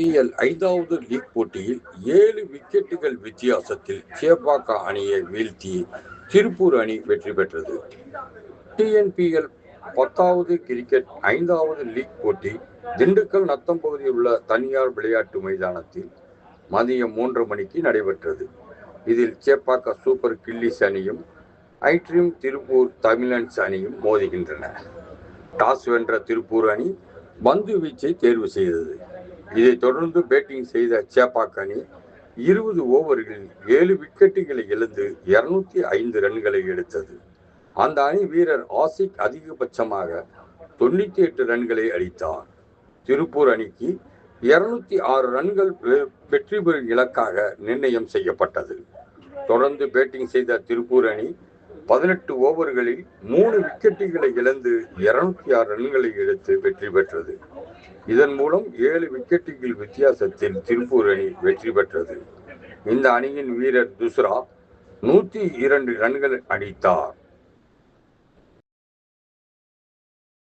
ஐந்தாவது லீக் போட்டியில் 7 விக்கெட்டுகள் வித்தியாசத்தில் சேப்பாக்க அணியை வீழ்த்தி திருப்பூர் அணி வெற்றி பெற்றது. டிஎன்பிஎல் 10வது கிரிக்கெட் 5வது லீக் போட்டி திண்டுக்கல் நத்தம் பகுதியில் உள்ள தனியார் விளையாட்டு மைதானத்தில் மதியம் 3:30 மணிக்கு நடைபெற்றது. இதில் சேப்பாக்க சூப்பர் கில்லிஸ் அணியும் ஐட்ரீம் திருப்பூர் தமிழன்ஸ் அணியும் மோதுகின்றன. டாஸ் வென்ற திருப்பூர் அணி பந்து வீச்சை தேர்வு செய்தது. இதைத் தொடர்ந்து பேட்டிங் செய்த சேப்பாக்க அணி 20 ஓவர்களில் 7 விக்கெட்டுகளை இழந்து 205 ரன்களை எடுத்தது. அந்த அணி வீரர் ஆசிக் அதிகபட்சமாக 98 ரன்களை அடித்தார். திருப்பூர் அணிக்கு 206 ரன்கள் வெற்றி பெறும் இலக்காக நிர்ணயம் செய்யப்பட்டது. தொடர்ந்து பேட்டிங் செய்த திருப்பூர் அணி 18 ஓவர்களில் 3 விக்கெட்டுகளை இழந்து 206 ரன்களை எடுத்து வெற்றி பெற்றது. இதன் மூலம் 7 விக்கெட்டுகள் வித்தியாசத்தில் திருப்பூர் அணி வெற்றி பெற்றது. இந்த அணியின் வீரர் துஸ்ரா 102 ரன்கள் அடித்தார்.